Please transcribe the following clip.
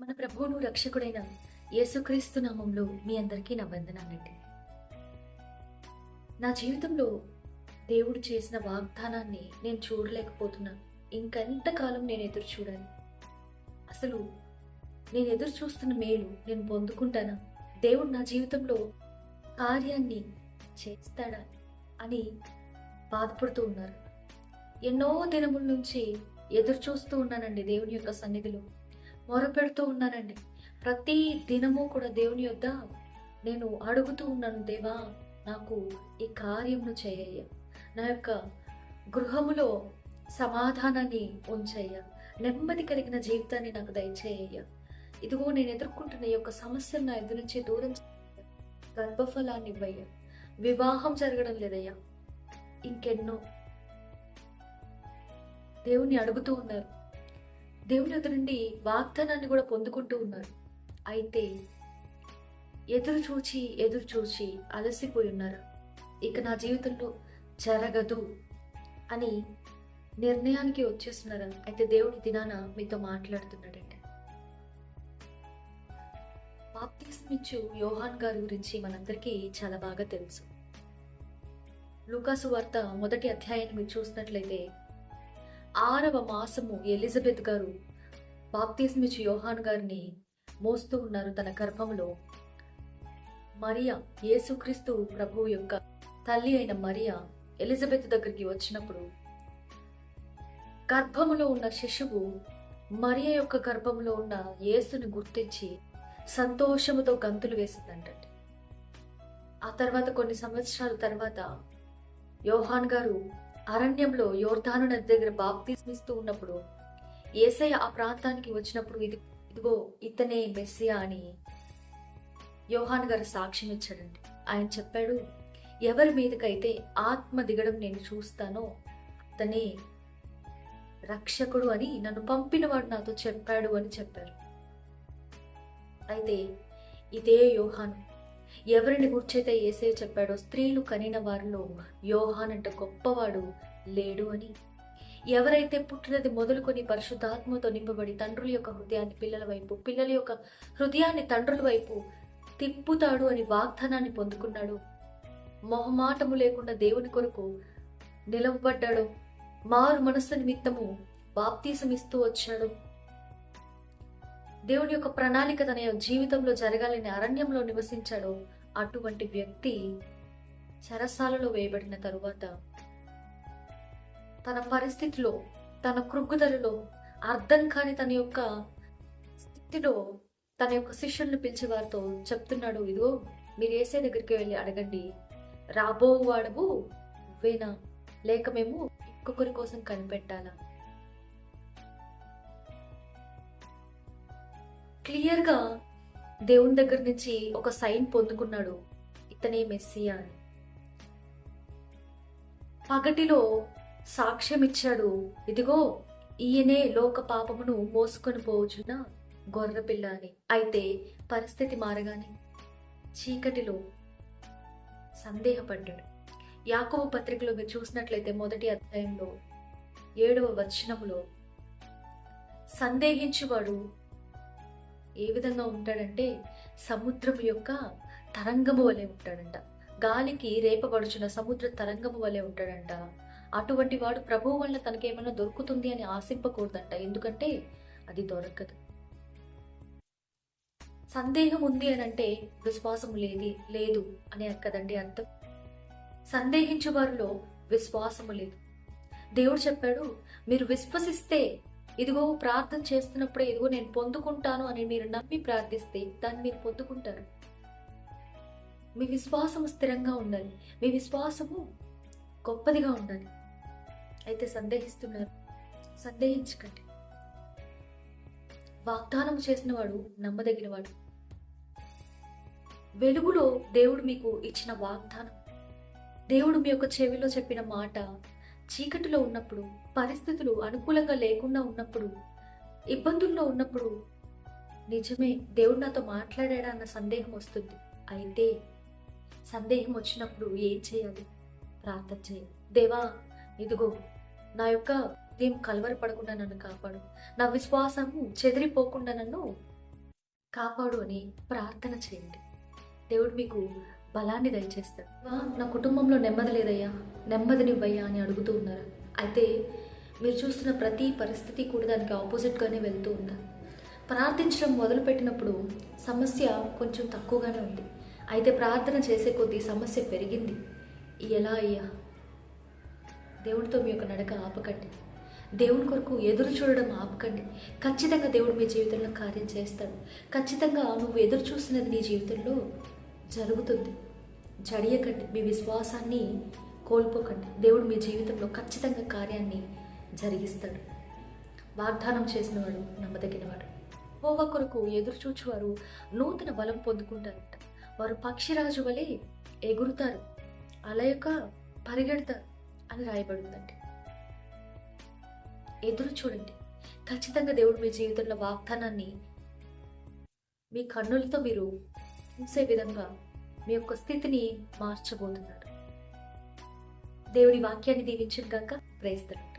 మన ప్రభువును రక్షకుడైన యేసుక్రీస్తు నామంలో మీ అందరికీ నా వందనాలండి. నా జీవితంలో దేవుడు చేసిన వాగ్దానాన్ని నేను చూడలేకపోతున్నాను. ఇంకెంతకాలం నేను ఎదురు చూడాలి? అసలు నేను ఎదురు చూస్తున్న మేలు నేను పొందుకుంటానా? దేవుడు నా జీవితంలో కార్యాన్ని చేస్తాడా అని బాధపడుతూ ఉన్నారు. ఎన్నో దినముల నుంచి ఎదురు చూస్తూ ఉన్నానండి. దేవుని యొక్క సన్నిధిలో మొరపెడుతూ ఉన్నానండి. ప్రతి దినము కూడా దేవుని యొద్ద నేను అడుగుతూ ఉన్నాను, దేవా నాకు ఈ కార్యమును చేయయ్యా, నా యొక్క గృహములో సమాధానాన్ని ఉంచయ్యా, నెమ్మది కలిగిన జీవితాన్ని నాకు దయచేయ్యా. ఇదిగో నేను ఎదుర్కొంటున్న ఈ యొక్క సమస్యను నా ఎదురు నుంచి దూరం చేయ్యా, గర్భఫలాన్ని ఇవ్వయ్యా, వివాహం జరగడం లేదయ్యా, ఇంకెన్నో దేవుని అడుగుతూ ఉన్నారు. దేవుని ఎదురు నుండి వాగ్దానాన్ని కూడా పొందుకుంటూ ఉన్నారు. అయితే ఎదురు చూచి అలసిపోయి ఉన్నారు. ఇక నా జీవితంలో జరగదు అని నిర్ణయానికి వచ్చేస్తున్నారు. అయితే దేవుని దినాన మీతో మాట్లాడుతున్నాడండి. బాప్తిస్మిచ్చు యోహాన్ గారి గురించి మనందరికీ చాలా బాగా తెలుసు. లూకాసు వార్త 1వ అధ్యాయాన్ని మీరు చూసినట్లయితే 6వ మాసము ఎలిజబెత్ గారు బాప్తిస్మిచ్చు యోహాన్ గారిని మోస్తూ ఉన్నారు తన గర్భంలో. మరియా, యేసుక్రీస్తు ప్రభువు యొక్క తల్లి అయిన మరియా ఎలిజబెత్ దగ్గరికి వచ్చినప్పుడు గర్భములో ఉన్న శిశువు మరియా యొక్క గర్భంలో ఉన్న యేసుని గుర్తించి సంతోషముతో గంతులు వేసిందంటండి. ఆ తర్వాత కొన్ని సంవత్సరాల తర్వాత యోహాన్ గారు అరణ్యంలో యోర్దాను నది దగ్గర బాప్తిస్మిస్తూ ఉన్నప్పుడు యేసయ్య ఆ ప్రాంతానికి వచ్చినప్పుడు ఇదిగో ఇతనే మెస్సియా అని యోహాన్ గారు సాక్ష్యం ఇచ్చాడండి. ఆయన చెప్పాడు, ఎవరి మీదకైతే ఆత్మ దిగడం నేను చూస్తానో అతనే రక్షకుడు అని నన్ను పంపినవాడు నాతో చెప్పాడు అని చెప్పారు. అయితే ఇదే యోహాను ఎవరిని గుర్చైతే యేసయ్య చెప్పాడో, స్త్రీలు కనిన వారిలో యోహాన్ అంటే గొప్పవాడు లేడు అని, ఎవరైతే పుట్టినది మొదలుకొని పరిశుద్ధాత్మతో నింపబడి తండ్రుల యొక్క హృదయాన్ని పిల్లల వైపు, పిల్లల యొక్క హృదయాన్ని తండ్రుల వైపు తిప్పుతాడు అని వాగ్దానాన్ని పొందుకున్నాడు, మొహమాటము లేకుండా దేవుని కొరకు నిలవబడ్డాడు, మారు మనస్సు నిమిత్తము బాప్తీసమిస్తూ వచ్చాడు, దేవుని యొక్క ప్రణాళిక తన జీవితంలో జరగాలని అరణ్యంలో నివసించాడు, అటువంటి వ్యక్తి చెరసాలలో వేయబడిన తరువాత తన పరిస్థితిలో, తన కృంగుదలలో, అర్థం కాని తన యొక్క స్థితిలో తన యొక్క శిష్యులను పిలిచి వారితో చెప్తున్నాడు, ఇదిగో మీరు యేసే దగ్గరికి వెళ్ళి అడగండి, రాబోవాడవు నువ్వేనా, లేక మేము ఇంకొకరి కోసం కనిపెట్టాలా? క్లియర్గా దేవుని దగ్గర నుంచి ఒక సైన్ పొందుకున్నాడు, ఇతనే మెస్సియా అని. పగటిలో సాక్ష్యం ఇచ్చాడు, ఇదిగో ఈయనే లోక పాపమును మోసుకొని పోవచ్చున గొర్రెపిల్ల అని. అయితే పరిస్థితి మారగానే చీకటిలో సందేహపడ్డాడు. యాకోబు పత్రికలో మీరు చూసినట్లయితే 1వ అధ్యాయంలో 7వ వచనములో సందేహించువాడు ఏ విధంగా ఉంటాడంటే సముద్రం యొక్క తరంగము వలె ఉంటాడంట, గాలికి రేపబడుచున్న సముద్ర తరంగము వలె ఉంటాడంట. అటువంటి వాడు ప్రభువు వల్ల తనకేమైనా దొరుకుతుంది అని ఆశింపకూడదంట, ఎందుకంటే అది దొరకదు. సందేహం ఉంది అని అంటే విశ్వాసం లేదు అని కదండి అర్థం. సందేహించే వారిలో విశ్వాసము లేదు. దేవుడు చెప్పాడు, మీరు విశ్వసిస్తే, ఇదిగో ప్రార్థన చేస్తున్నప్పుడే ఇదిగో నేను పొందుకుంటాను అని మీరు నమ్మి ప్రార్థిస్తే దాన్ని మీరు పొందుకుంటారు. మీ విశ్వాసము స్థిరంగా ఉండాలి, మీ విశ్వాసము గొప్పదిగా ఉండాలి. అయితే సందేహిస్తున్నారు, సందేహించకండి. వాగ్దానం చేసిన వాడు నమ్మదగినవాడు. వెలుగులో దేవుడు మీకు ఇచ్చిన వాగ్దానం, దేవుడు మీ యొక్క చెవిలో చెప్పిన మాట, చీకటిలో ఉన్నప్పుడు, పరిస్థితులు అనుకూలంగా లేకుండా ఉన్నప్పుడు, ఇబ్బందుల్లో ఉన్నప్పుడు, నిజమే దేవుడు నాతో మాట్లాడాడా అన్న సందేహం వస్తుంది. అయితే సందేహం వచ్చినప్పుడు ఏం చేయాలి? ప్రార్థన చేయాలి. దేవా ఇదిగో నా యొక్క ఉదయం కలవరపడకుండా నన్ను కాపాడు, నా విశ్వాసము చెదిరిపోకుండా నన్ను కాపాడు అని ప్రార్థన చేయండి. దేవుడు మీకు బలాన్ని దయచేస్తాడు. నా కుటుంబంలో నెమ్మది లేదయ్యా, నెమ్మదినివ్వయ్యా అని అడుగుతూ ఉన్నారు. అయితే మీరు చూస్తున్న ప్రతి పరిస్థితి కూడా దానికి ఆపోజిట్గానే వెళ్తూ ఉంటారు. ప్రార్థించడం మొదలుపెట్టినప్పుడు సమస్య కొంచెం తక్కువగానే ఉంది. అయితే ప్రార్థన చేసే కొద్దీ సమస్య పెరిగింది. ఎలా అయ్యా? దేవుడితో మీ యొక్క నడక ఆపకండి. దేవుని కొరకు ఎదురు చూడడం ఆపకండి. ఖచ్చితంగా దేవుడు మీ జీవితంలో కార్యం చేస్తాడు. ఖచ్చితంగా నువ్వు ఎదురు చూస్తున్నది నీ జీవితంలో జరుగుతుంది. జడియకండి, మీ విశ్వాసాన్ని కోల్పోకండి. దేవుడు మీ జీవితంలో ఖచ్చితంగా కార్యాన్ని జరిగిస్తాడు. వాగ్దానం చేసినవాడు నమ్మదగినవాడు. యెహోవా కొరకు ఎదురు చూచువారు నూతన బలం పొందుకుంటారట. వారు పక్షిరాజు వలె ఎగురుతారు, అలయక పరిగెడతారు అని రాయబడిందండి. ఎదురు చూడండి. ఖచ్చితంగా దేవుడు మీ జీవితంలో వాగ్దానాన్ని మీ కన్నులతో మీరు చూసే విధంగా మీ యొక్క స్థితిని మార్చబోతున్నాడు. దేవుడి వాక్యాన్ని దీవించిన గాక. Praise the lord.